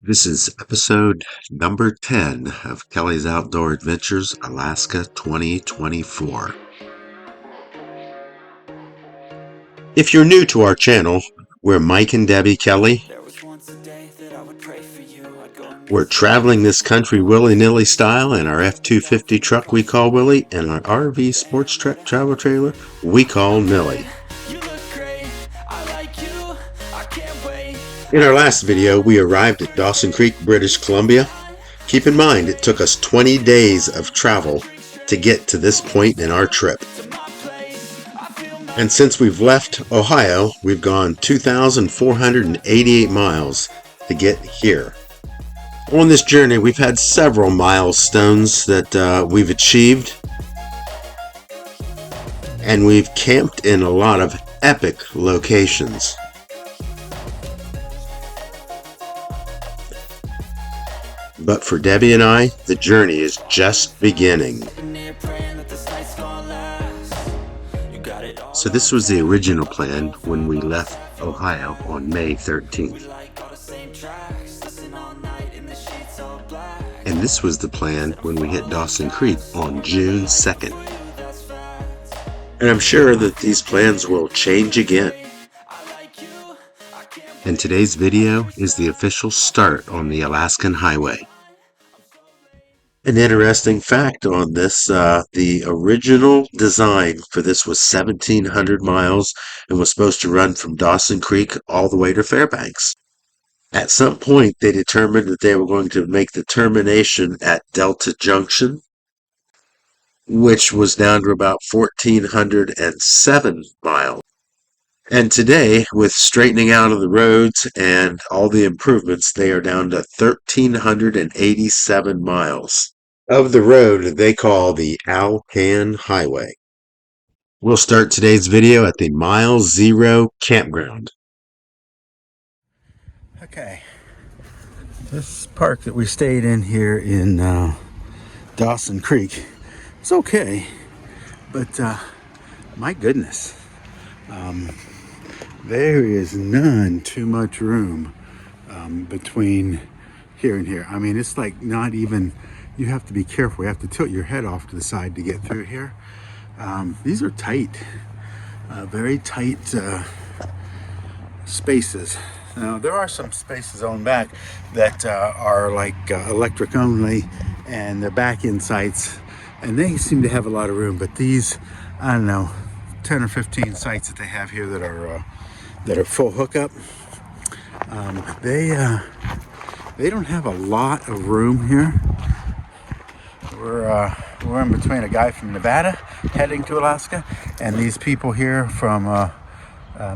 This is episode number 10 of Kelly's Outdoor Adventures, Alaska 2024. If you're new to our channel, we're Mike and Debbie Kelly. We're traveling this country willy-nilly style in our F-250 truck we call Willie and our RV sports travel trailer we call Millie. In our last video, we arrived at Dawson Creek, British Columbia. Keep in mind, it took us 20 days of travel to get to this point in our trip. And since we've left Ohio, we've gone 2,488 miles to get here. On this journey, we've had several milestones that we've achieved. And we've camped in a lot of epic locations. But for Debbie and I, the journey is just beginning. So this was the original plan when we left Ohio on May 13th. And this was the plan when we hit Dawson Creek on June 2nd. And I'm sure that these plans will change again. And today's video is the official start on the Alaskan Highway. An interesting fact on this, the original design for this was 1,700 miles and was supposed to run from Dawson Creek all the way to Fairbanks. At some point, they determined that they were going to make the termination at Delta Junction, which was down to about 1,407 miles. And today, with straightening out of the roads and all the improvements, they are down to 1,387 miles of the road they call the Alcan Highway. We'll start today's video at the Zero Campground. Okay, this park that we stayed in here in Dawson Creek is okay, but my goodness, there is none too much room between here and here. I mean, it's like not even, you have to be careful. You have to tilt your head off to the side to get through here. These are tight, very tight spaces. Now, there are some spaces on back that are like electric only, and they're back-in sites, and they seem to have a lot of room. But these, I don't know, 10 or 15 sites that they have here that are full hookup, they don't have a lot of room here. We're in between a guy from Nevada heading to Alaska and these people here from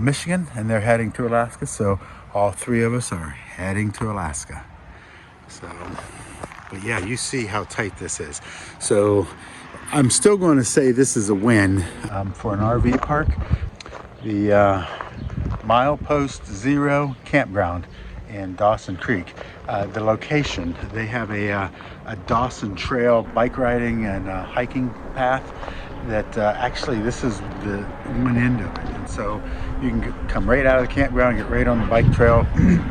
Michigan, and they're heading to Alaska. So all three of us are heading to Alaska. So, but yeah, you see how tight this is. So I'm still going to say this is a win for an RV park. The Milepost Zero Campground in Dawson Creek. The location, they have a Dawson Trail bike riding and hiking path that actually this is the one end of it. And so you can come right out of the campground, get right on the bike trail,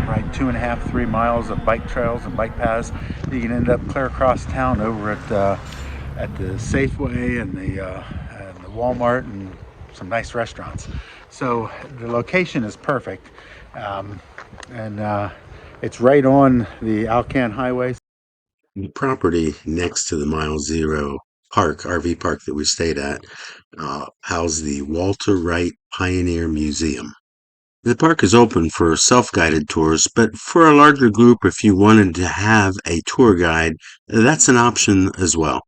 ride 2.5, 3 miles of bike trails and bike paths. You can end up clear across town over at the Safeway and the Walmart and some nice restaurants. So the location is perfect, and it's right on the Alcan Highway. The property next to the Zero Park, RV park that we stayed at, housed the Walter Wright Pioneer Museum. The park is open for self-guided tours, but for a larger group, if you wanted to have a tour guide, that's an option as well.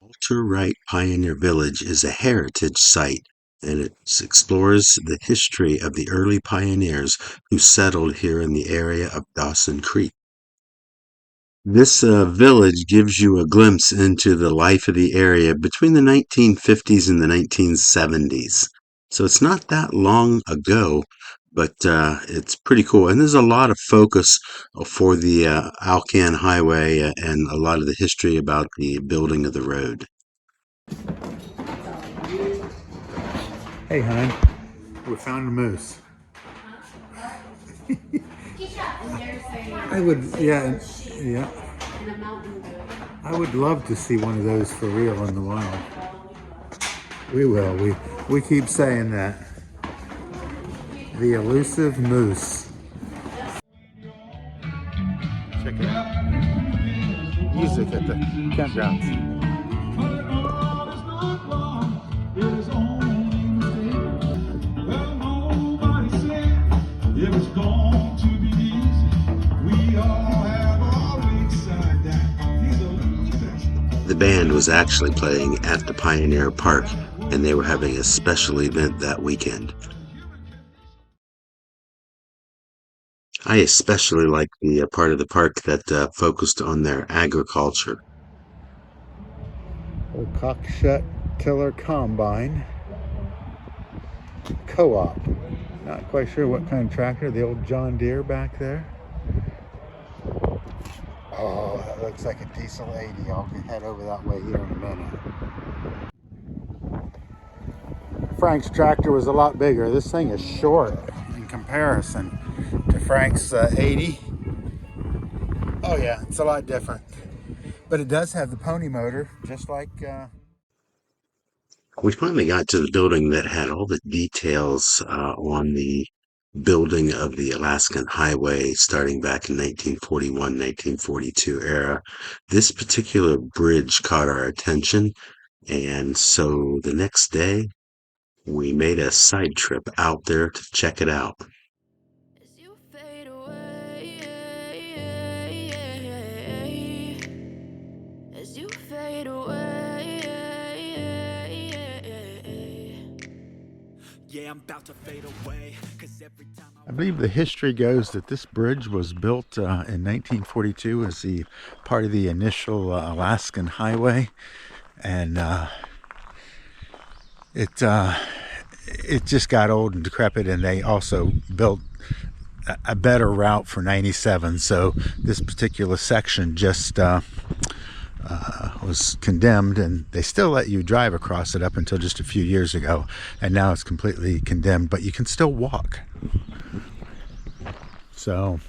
Walter Wright Pioneer Village is a heritage site, and it explores the history of the early pioneers who settled here in the area of Dawson Creek. This village gives you a glimpse into the life of the area between the 1950s and the 1970s. So it's not that long ago, but it's pretty cool. And there's a lot of focus for the Alcan Highway and a lot of the history about the building of the road. Hey, hon, we found a moose. I would, yeah, yeah. I would love to see one of those for real in the wild. We will. We keep saying that. The elusive moose. Check it out. Music at the campgrounds. The band was actually playing at the Pioneer Park, and they were having a special event that weekend. I especially liked the part of the park that focused on their agriculture. Old cockshut tiller combine. Co-op. Not quite sure what kind of tractor. The old John Deere back there. Oh, that looks like a diesel 80. I'll head over that way here in a minute. Frank's tractor was a lot bigger. This thing is short in comparison to Frank's 80. Oh yeah, it's a lot different. But it does have the pony motor, just like... We finally got to the building that had all the details on the building of the Alaskan Highway starting back in 1941, 1942 era. This particular bridge caught our attention, and so the next day we made a side trip out there to check it out. As you fade away, as you fade away, yeah, I'm about to fade away, 'cause every time I believe the history goes that this bridge was built in 1942 as the part of the initial Alaskan Highway, and it just got old and decrepit, and they also built a better route for 97. So this particular section just was condemned, and they still let you drive across it up until just a few years ago, and now it's completely condemned, but you can still walk. So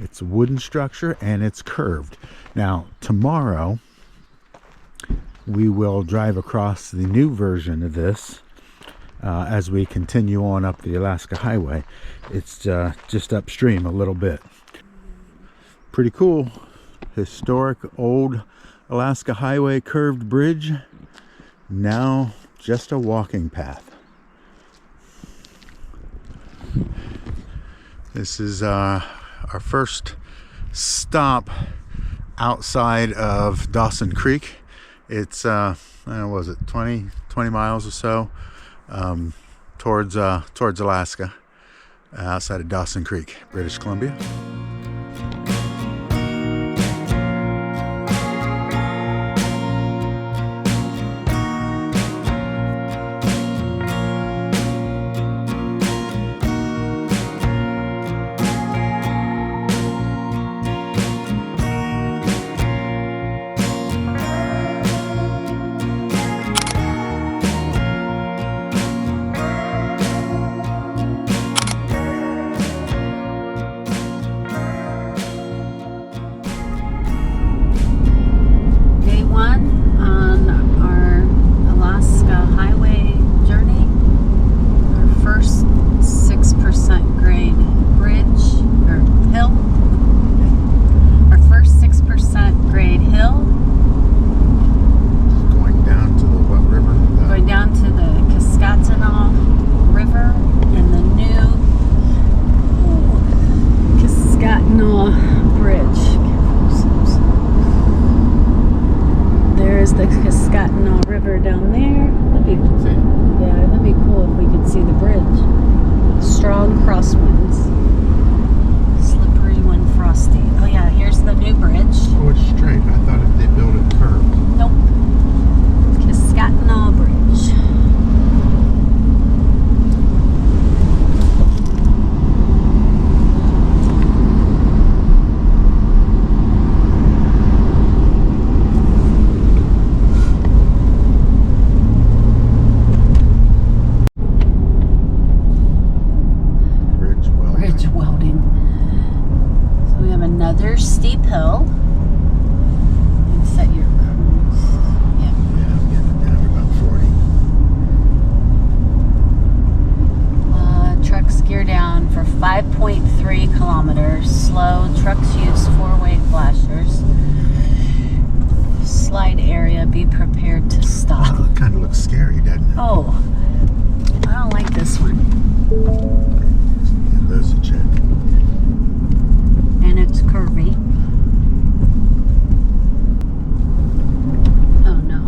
it's a wooden structure and it's curved. Now tomorrow we will drive across the new version of this as we continue on up the Alaska Highway. It's just upstream a little bit. Pretty cool. Historic old Alaska Highway curved bridge. Now just a walking path. This is our first stop outside of Dawson Creek. It's what was it, 20 miles or so towards Alaska, outside of Dawson Creek, British Columbia. another steep hill. And set your cruise. Yep. Yeah, I'm getting down to about 40. Trucks gear down for 5.3 kilometers. Slow. Trucks use four-way flashers. Slide area. Be prepared to stop. Oh, it kind of looks scary, doesn't it? Oh, I don't like this one. Yeah, those are check. And it's curvy. Oh no.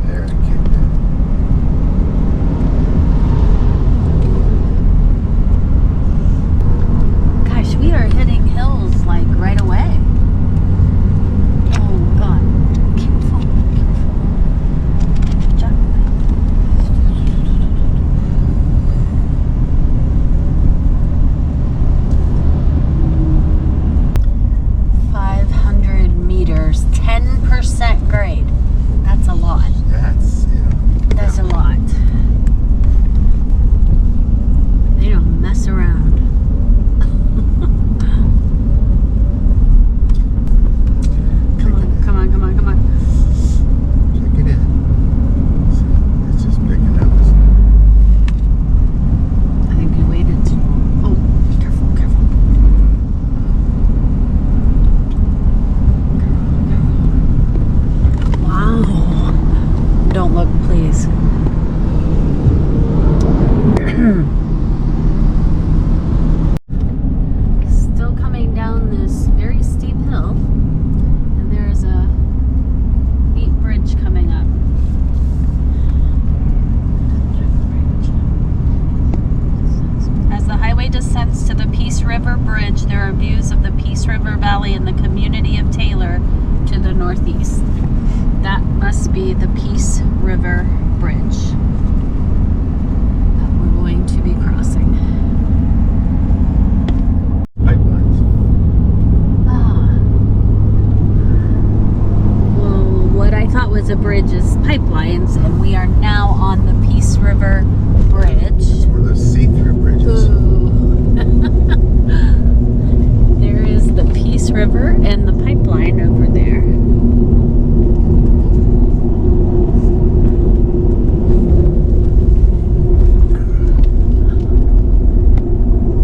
There, it kicked in. Gosh, we are hitting hills like right away. Oh God. Careful, careful. Jack. 500 meters, 10% grade. That's a lot. That's, That's a lot. They don't mess around. Come on, come on, come on, come on. Check it in. See, it's just picking up. I think we waited too long. Oh, careful, careful. Wow. Don't look, please. Still coming down this very steep hill, and there's a neat bridge coming up. As the highway descends to the Peace River Bridge, there are views of the Peace River Valley and the community of Taylor to the northeast. That must be the Peace River Bridge that we're going to be crossing. Pipelines. Well, what I thought was a bridge is pipelines, and we are now on the Peace River Bridge. It's one of those see-through bridges. Ooh. There is the Peace River and the pipeline over there.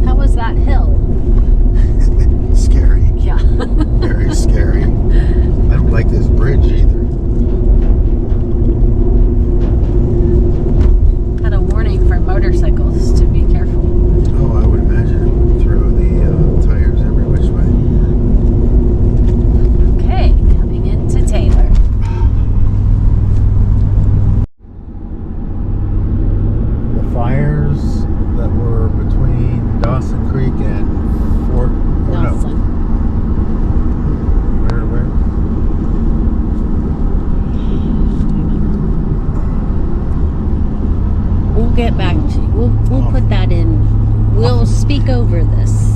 How was that hill? Scary. Yeah. Very scary. I don't like this bridge either. Got a warning for motorcycles to be careful. Oh, I would imagine it would throw the tires every which way. Okay, coming into Taylor. The fires that were between Dawson Creek and Fort... Oh, Dawson. no. Where to where? We'll get back to you. We'll put that in. We'll speak over this.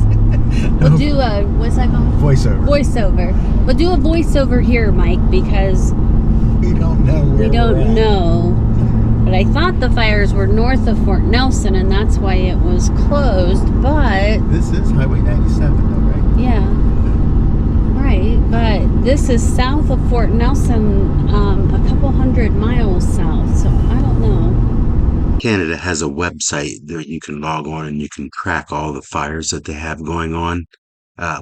We'll do a, what's that called? Voiceover. Voiceover. We'll do a voiceover here, Mike, because We don't know where we we're don't at. know. But I thought the fires were north of Fort Nelson, and that's why it was closed. But, This is Highway 97 though, right? yeah. Right. But this is south of Fort Nelson, a couple hundred miles south. So I don't know. Canada has a website that you can log on and you can track all the fires that they have going on.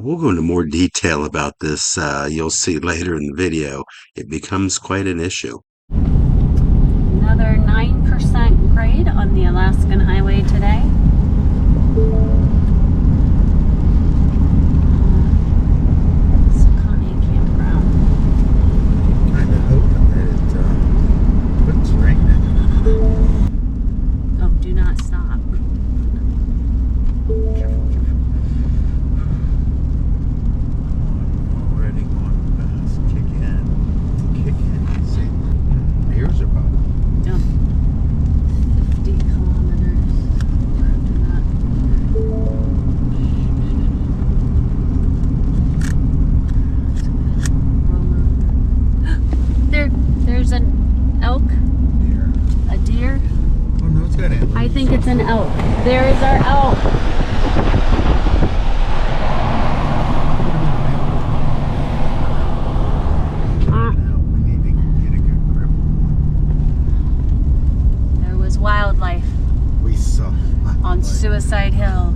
We'll go into more detail about this. You'll see later in the video. It becomes quite an issue. Another 9% grade on the Alaskan Highway today. Zero Campground. Kind of hoping that it quits raining. Oh, do not stop. Careful, careful. Already going fast. Kick in. Kick in. See? My ears are popping. Don't. 50 kilometers. After that. There's an elk, Deer. a deer. Oh no, it's good, Amber. I think it's an elk. There is our elk. We need to get a good grip. There was wildlife We saw on Suicide Hill.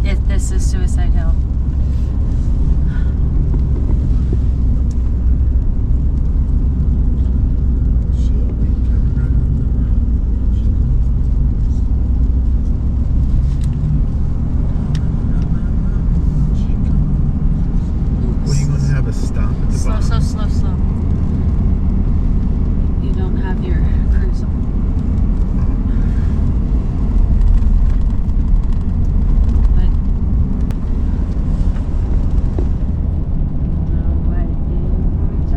If this is Suicide Hill. What are you going to have a stop at the Slow, bottom? slow, slow, slow. You don't have your cruise on. But what you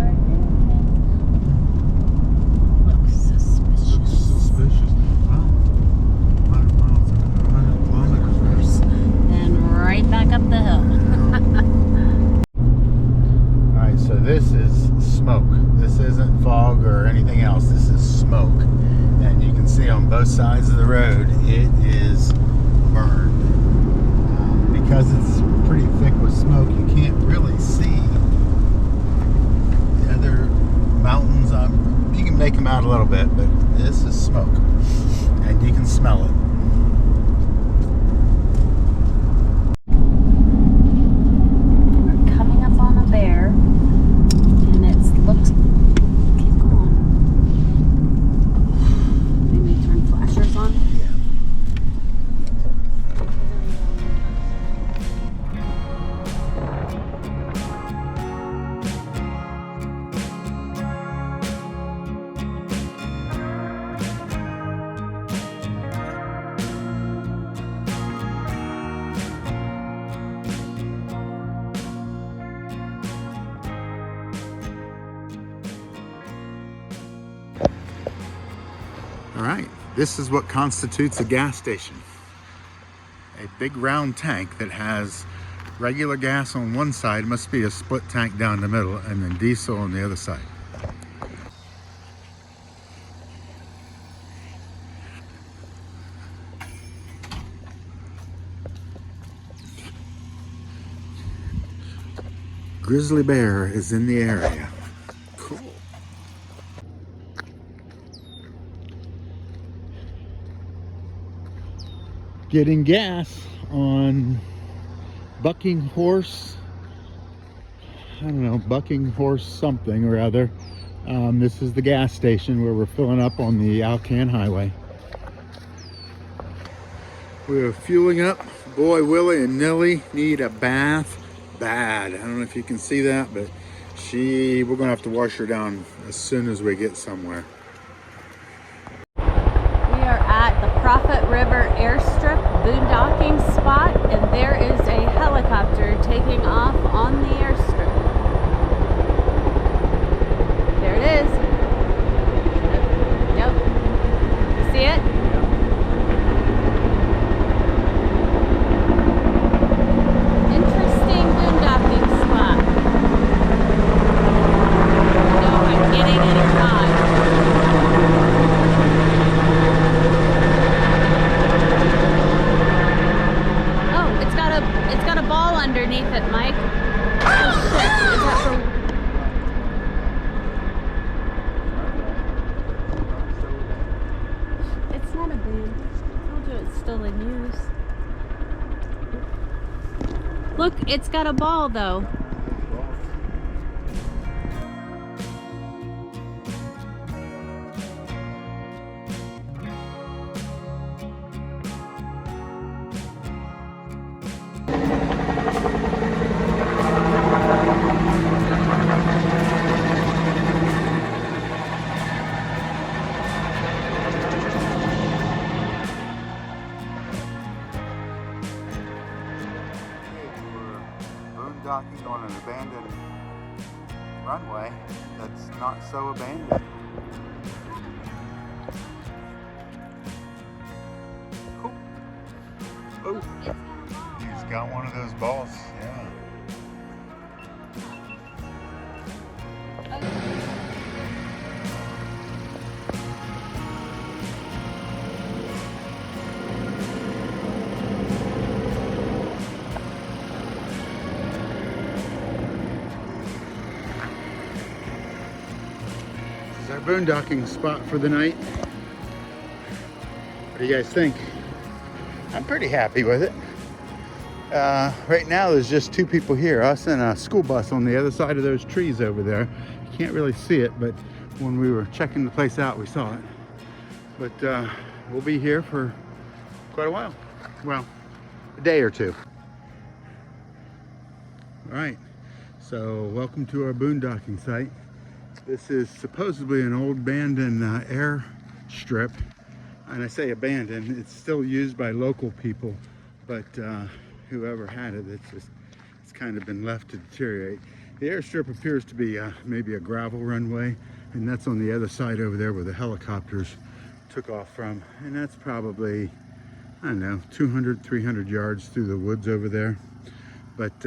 are doing looks suspicious. Suspicious. Wow. 100 miles, 100 kilometers. And right back up the hill. Alright, so this is smoke. This isn't fog or anything else. This is smoke. And you can see on both sides of the road, it is burned. Because it's pretty thick with smoke, you can't really see the other mountains. You can make them out a little bit, but this is smoke. And you can smell it. We're coming up on a bear. And it looks. Keep going. Maybe turn flashers on. All right, this is what constitutes a gas station. A big round tank that has regular gas on one side, must be a split tank down the middle, and then diesel on the other side. Grizzly bear is in the area. Cool. Getting gas on Bucking Horse, I don't know, Bucking Horse something or other. This is the gas station where we're filling up on the Alcan Highway. We're fueling up. Boy, Willie and Nellie need a bath bad. I don't know if you can see that, but we're gonna have to wash her down as soon as we get somewhere. We are at the Propet River Airstrip Boondocking Spot, and there is a helicopter taking off on the airstrip. There it is. Yep. You see it? Interesting boondocking spot. No, I'm getting it or not. Oh, it's got a ball underneath it, Mike. Oh shit! Is that for? It's not a band. I told you it's still in use. Look, it's got a ball though. Boondocking on an abandoned runway that's not so abandoned. Cool. Oh, he's got one of those balls. Yeah. is our boondocking spot for the night. What do you guys think? I'm pretty happy with it. Right now there's just two people here, us and a school bus on the other side of those trees over there. You can't really see it, but when we were checking the place out, we saw it. But we'll be here for quite a while. Well, a day or two. All right, so welcome to our boondocking site. This is supposedly an old abandoned airstrip. And I say abandoned, it's still used by local people, but whoever had it, it's kind of been left to deteriorate. The airstrip appears to be maybe a gravel runway, and that's on the other side over there where the helicopters took off from. And that's probably, I don't know, 200, 300 yards through the woods over there. But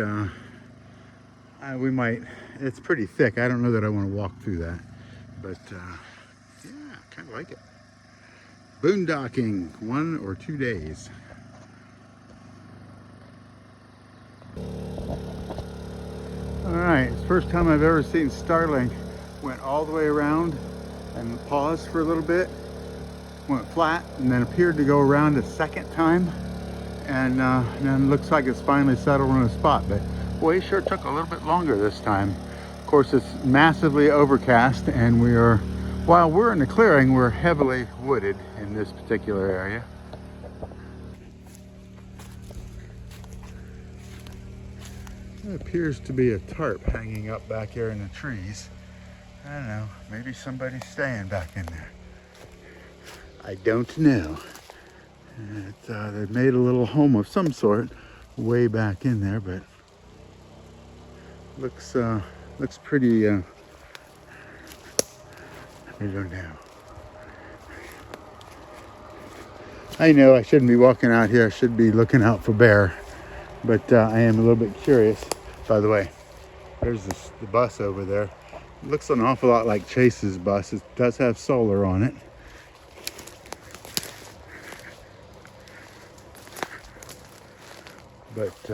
we might, it's pretty thick. I don't know that I want to walk through that, but yeah, kind of like it. Boondocking, 1 or 2 days. All right, it's the first time I've ever seen Starlink. Went all the way around and paused for a little bit, went flat, and then appeared to go around a second time. And then looks like it's finally settled on a spot, but boy, it sure took a little bit longer this time. Of course, it's massively overcast, and while we're in the clearing, we're heavily wooded in this particular area. There appears to be a tarp hanging up back here in the trees. I don't know, maybe somebody's staying back in there. I don't know. They've made a little home of some sort way back in there, but looks pretty, I don't know. I know I shouldn't be walking out here. I should be looking out for bear, but I am a little bit curious. By the way, there's the bus over there. It looks an awful lot like Chase's bus. It does have solar on it. But,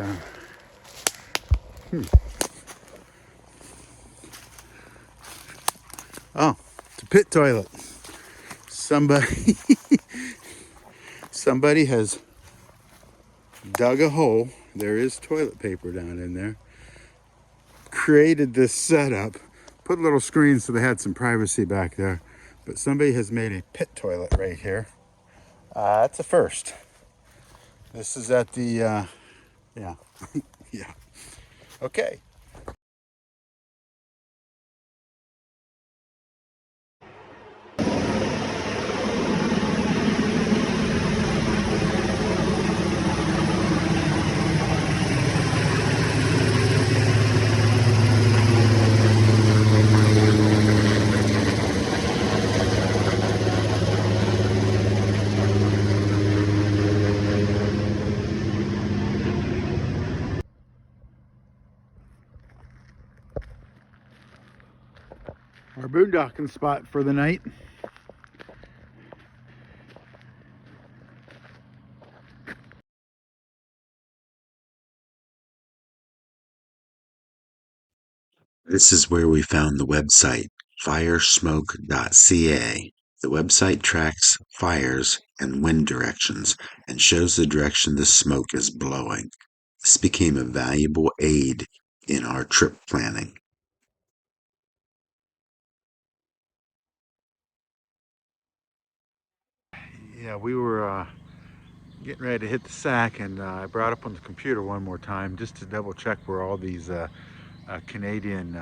oh, it's a pit toilet. Somebody has dug a hole. There is toilet paper down in there. Created this setup. Put little screens so they had some privacy back there. But somebody has made a pit toilet right here. That's a first. This is at the, yeah. Yeah. Okay. Our boondocking spot for the night. This is where we found the website, Firesmoke.ca. The website tracks fires and wind directions and shows the direction the smoke is blowing. This became a valuable aid in our trip planning. Yeah, we were getting ready to hit the sack, and I brought up on the computer one more time just to double check where all these Canadian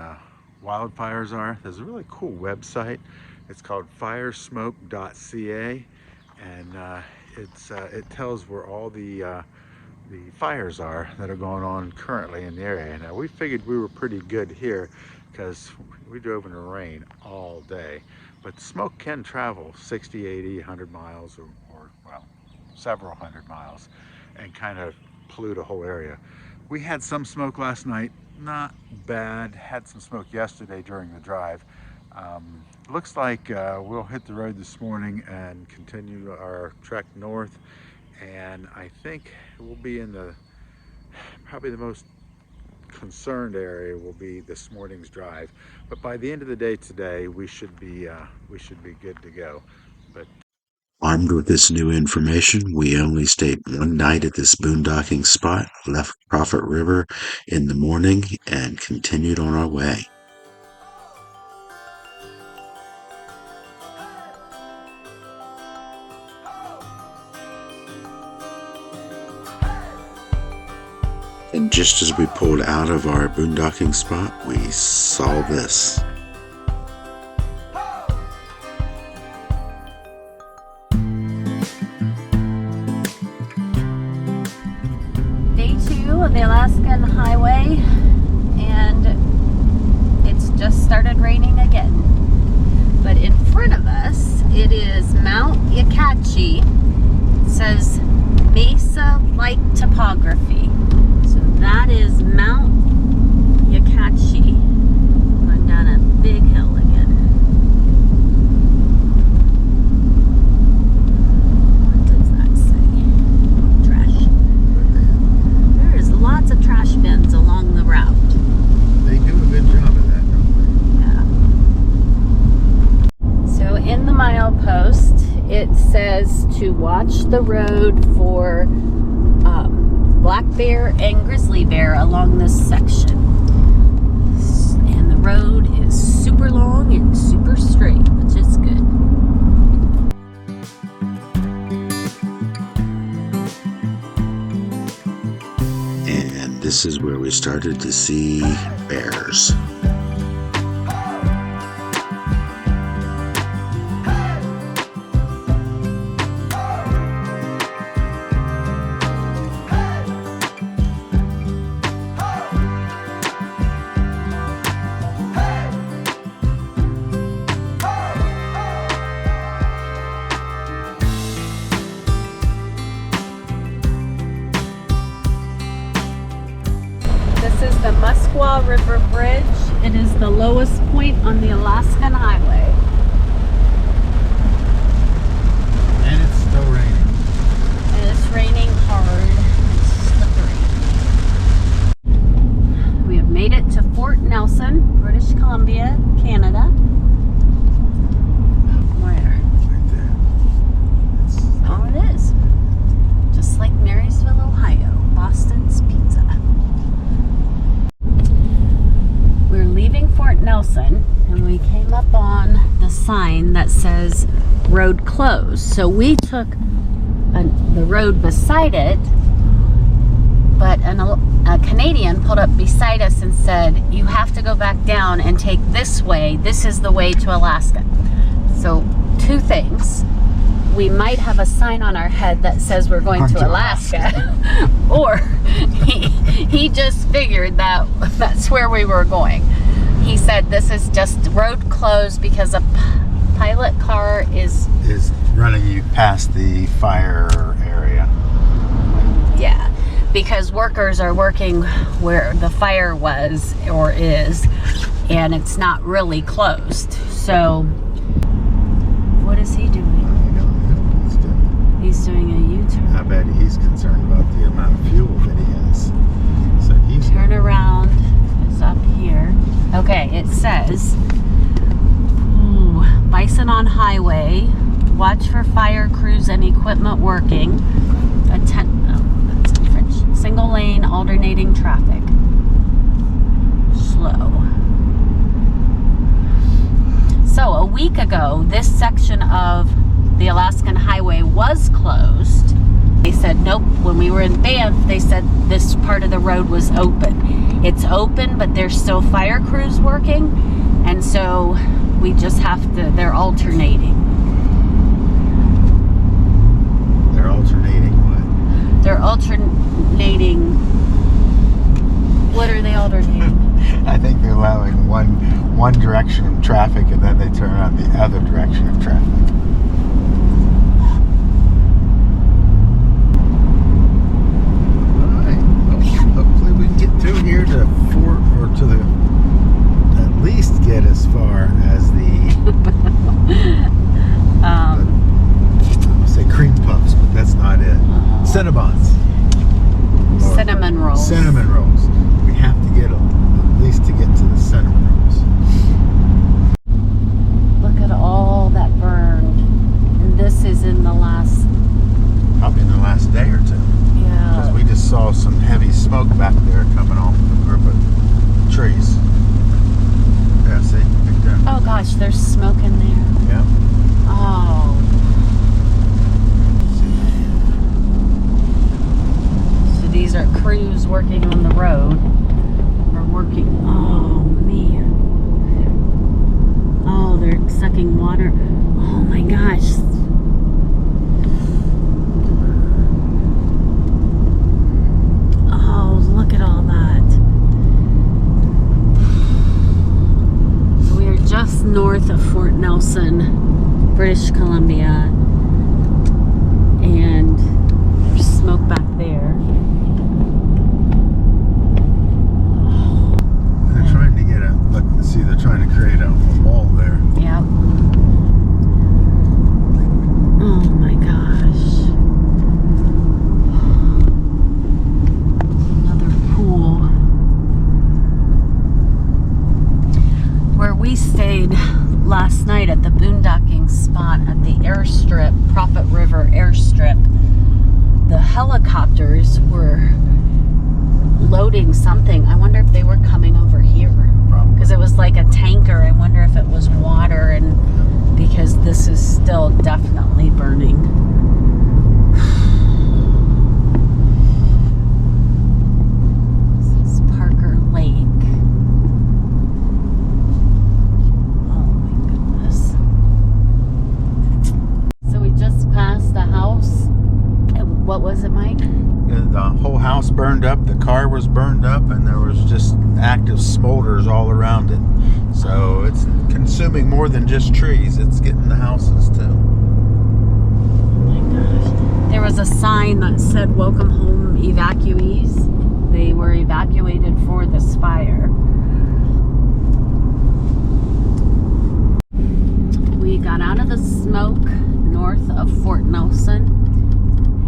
wildfires are. There's a really cool website. It's called Firesmoke.ca, and it tells where all the fires are that are going on currently in the area. Now, we figured we were pretty good here because we drove in the rain all day, but smoke can travel 60, 80, 100 miles or well, several hundred miles and kind of pollute a whole area. We had some smoke last night, not bad. Had some smoke yesterday during the drive. Looks like we'll hit the road this morning and continue our trek north, and I think we'll be in probably the most concerned area will be this morning's drive. But by the end of the day today, we should be good to go. But Armed with this new information, we only stayed one night at this boondocking spot, left Prophet River in the morning, and continued on our way. And just as we pulled out of our boondocking spot, we saw this. Day 2 of the Alaskan Highway, and it's just started raining again. But in front of us, it is Mount Yachi. It says Mesa-like topography. So that is Mount Yachi. Going down a big hill again. What does that say? Trash. There is lots of trash bins along the route. they do a good job of that, don't Yeah. So in the milepost, it says to watch the road for black bear and grizzly bear along this section. And the road is super long and super straight, which is good. And this is where we started to see bears. This is the Musqueam River Bridge. It is the lowest point on the Alaskan Highway. they? And it's still raining. And it's raining hard. It's slippery. We have made it to Fort Nelson, British Columbia, Canada. Where? Right there. It's, Oh, it is. Just like Marysville, Ohio. Boston's Pizza. We're leaving Fort Nelson, and we came up on the sign that says road closed. So we took the road beside it, but a Canadian pulled up beside us and said, you have to go back down and take this way. This is the way to Alaska. So two things. We might have a sign on our head that says we're going to Alaska, or he just figured that that's where we were going. He said this is just road closed because a pilot car is running you past the fire area. yeah, because workers are working where the fire was or is, and it's not really closed. So what is he doing? He's doing a U-turn. I bet he's concerned about the amount of fuel that he has. So he's Turn around is up here. Okay, it says Bison on highway. Watch for fire crews and equipment working. That's in French. Single lane alternating traffic. Slow. So a week ago, this section of the Alaskan Highway was closed. They said nope. When we were in Banff, they said this part of the road was open. It's open, but there's still fire crews working, and so we just have to, they're alternating. They're alternating what? They're alternating, what are they alternating? I think they're allowing one direction of traffic and then they turn on the other direction of traffic. Hopefully we can get through here to Fort, or to the, at least get as far as I would say cream puffs, but that's not it. Cinnabons. Cinnamon rolls. Cinnamon rolls. We have to get trees. Yeah, see? Right there. Oh gosh, there's smoke in there. Yeah. Oh. So these are crews working on the road. We're working. Oh man. Oh, they're sucking water. Oh my gosh. Oh, look at all that. So we are just north of Fort Nelson, British Columbia, and there's smoke back there. They're trying to get a look. See, they're trying to create a wall there. Yep. Oh my gosh. Another pool. Where we stayed last night at the Boondocking Spot at the Airstrip, Propet River Airstrip, the helicopters were loading something. I wonder if they were coming over here. Because it was like a tanker. I wonder if it was water, and because this is still definitely burning. This is Parker Lake. Oh my goodness. So we just passed the house. What was it, Mike? The whole house burned up, the car was burned up, and there was just active smolders all around it. So it's consuming more than just trees, it's getting the houses too. Oh my gosh. There was a sign that said welcome home evacuees. They were evacuated for this fire. We got out of the smoke north of Fort Nelson,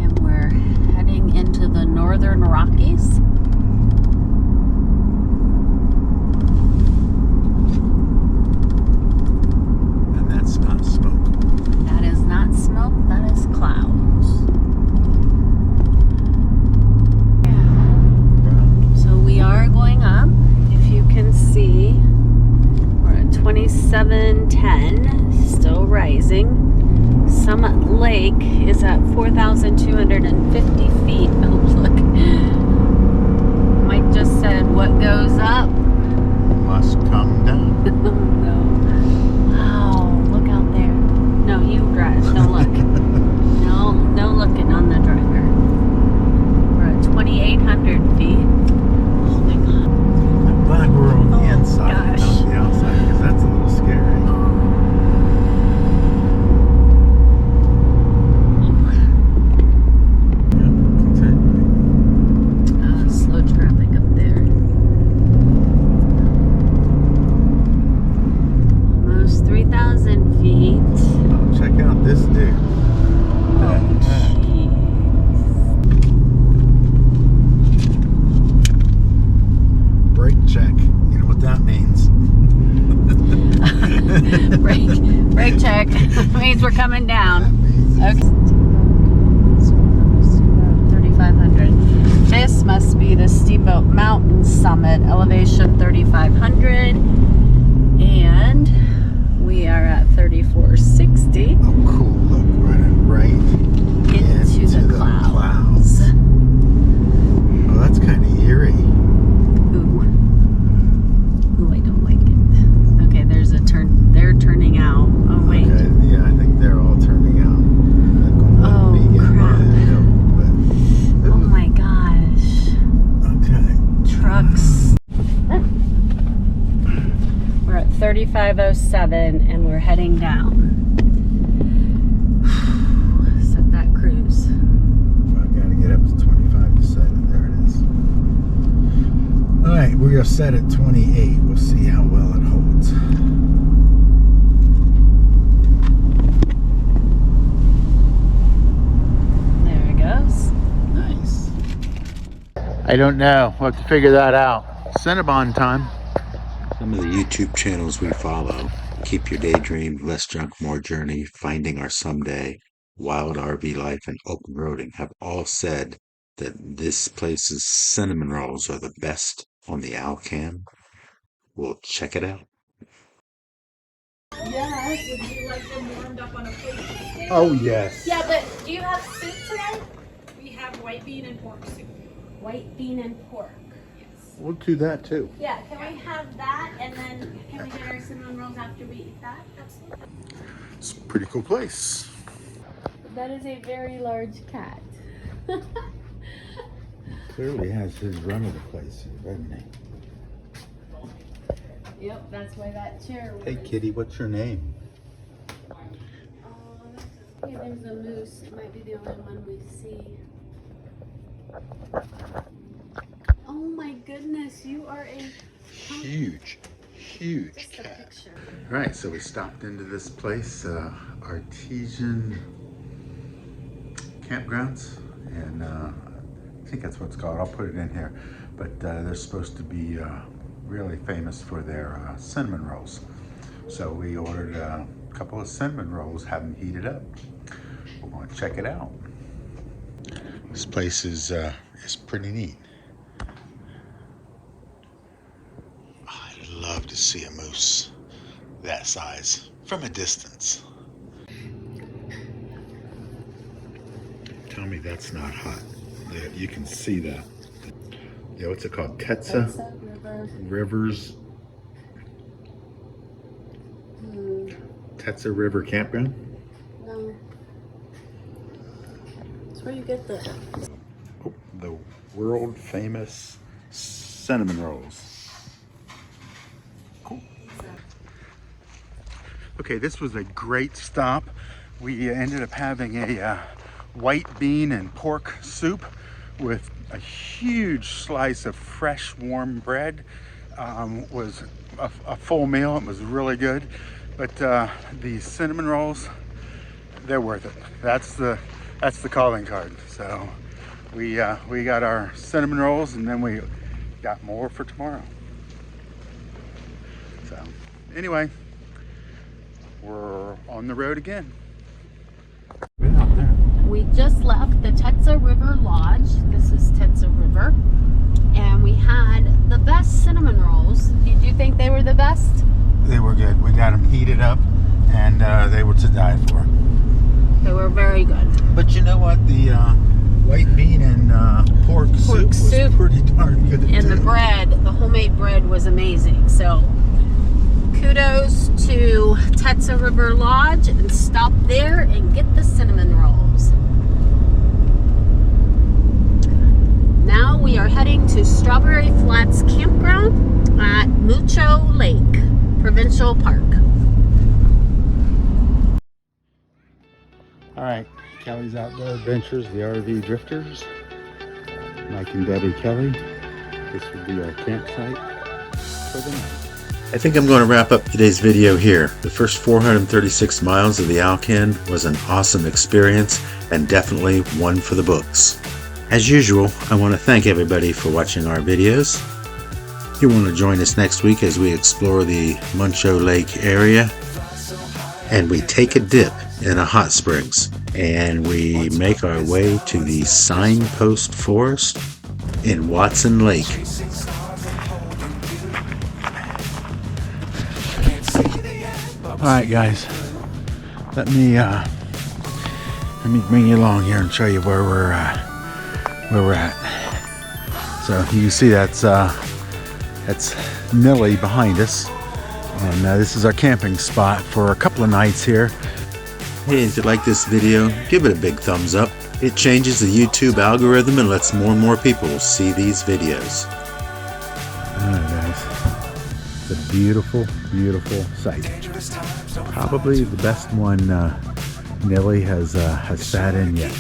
and we're heading into the northern Rockies. And that's not smoke. That is not smoke, that is clouds. So we are going up. If you can see, we're at 2710, still rising. Summit Lake is at 4,250 feet. Oh, look. Mike just said, what goes up? Must come down. Oh, no. Wow, look out there. No, you drive. Don't look. No looking on the driver. We're at 2,800 feet. Oh my God. I'm glad we're on the Oh, inside, gosh. not the outside, because that's a little scary. Slow traffic up there. Almost 3,000 feet. Check out this dude. Oh, jeez. Brake check. You know what that means. Brake check. Means we're coming down. Okay. 3,500. This must be the Steamboat Mountain Summit, elevation 3,500. And we are at 3,460. Oh, cool. Look, running right Into the clouds. Oh, that's kind of eerie. Ooh, I don't like it. Okay, there's a turn. They're turning out. Oh, wait. Okay, yeah, I think they're all turning out. They're going Oh, to be getting crap. the hill, but, Oh my gosh. okay. Trucks. We're at 3,507 and we're heading down. Set that cruise. I gotta get up to 25 to set it. There it is. All right, we are set at 28. We'll see how well it holds. There it goes. Nice. I don't know. We'll have to figure that out. Cinnabon time. Some of the YouTube channels we follow, Keep Your Daydream, Less Junk, More Journey, Finding Our Someday, Wild RV Life, and Open Roading have all said that this place's cinnamon rolls are the best on the Alcam. We'll check it out. Yes, would you like them warmed up on a plate? Oh, yes. Yeah, but do you have soup today? We have white bean and pork soup. White bean and pork. Yes. We'll do that too. Yeah, can we have that and then can we get our cinnamon rolls after we eat that? Absolutely. It's a pretty cool place. That is a very large cat. Clearly has his run of the place, doesn't he? Yep, that's why that chair was. Hey kitty, what's your name? Okay, there's a moose. It might be the only one we see. Oh my goodness, you are a Huge just a cat. picture. All right, so we stopped into this place, Artesian Campgrounds, and I think that's what it's called. I'll put it in here. But they're supposed to be really famous for their cinnamon rolls. So we ordered a couple of cinnamon rolls, have them heated up. We're going to check it out. This place is pretty neat. I'd love to see a moose that size from a distance. Tell me that's not hot. Yeah, you can see that. Yeah, what's it called? Teta Rivers. Teta River Campground? No. That's where you get the Oh, the world famous cinnamon rolls. Cool. Okay, this was a great stop. We ended up having a white bean and pork soup with a huge slice of fresh warm bread. Was a full meal. It was really good. But the cinnamon rolls, they're worth it. That's the calling card. So we got our cinnamon rolls, and then we got more for tomorrow. So anyway, we're on the road again. Been out there. We just left the Teta River Lodge. This is Teta River. And we had the best cinnamon rolls. Did you think they were the best? They were good. We got them heated up, and they were to die for. They were very good. But you know what? The white bean and pork soup was pretty darn good And too. the bread, the homemade bread was amazing. So kudos to Teta River Lodge, and stop there and get the cinnamon rolls. Now we are heading to Strawberry Flats Campground at Mucho Lake Provincial Park. All right, Kelly's Outdoor Adventures, the RV Drifters. Mike and Debbie Kelly. This will be our campsite for the night. I think I'm going to wrap up today's video here. The first 436 miles of the Alcan was an awesome experience and definitely one for the books. As usual, I want to thank everybody for watching our videos. You want to join us next week as we explore the Muncho Lake area and we take a dip in a hot springs and we make our way to the Signpost Forest in Watson Lake. All right, guys. Let me bring you along here and show you where we're at. So you can see that's Millie behind us, and this is our camping spot for a couple of nights here. Hey, if you like this video, give it a big thumbs up. It changes the YouTube algorithm and lets more and more people see these videos. All right, guys. It's a beautiful, beautiful site. Probably the best one Millie has sat in yet.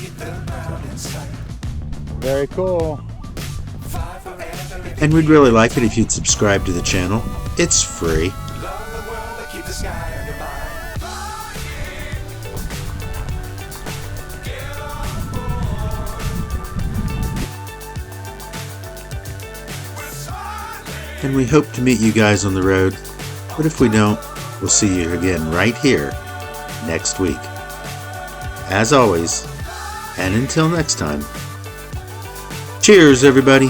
So, very cool. And we'd really like it if you'd subscribe to the channel. It's free. And we hope to meet you guys on the road. But if we don't, we'll see you again right here next week. As always, and until next time, cheers everybody!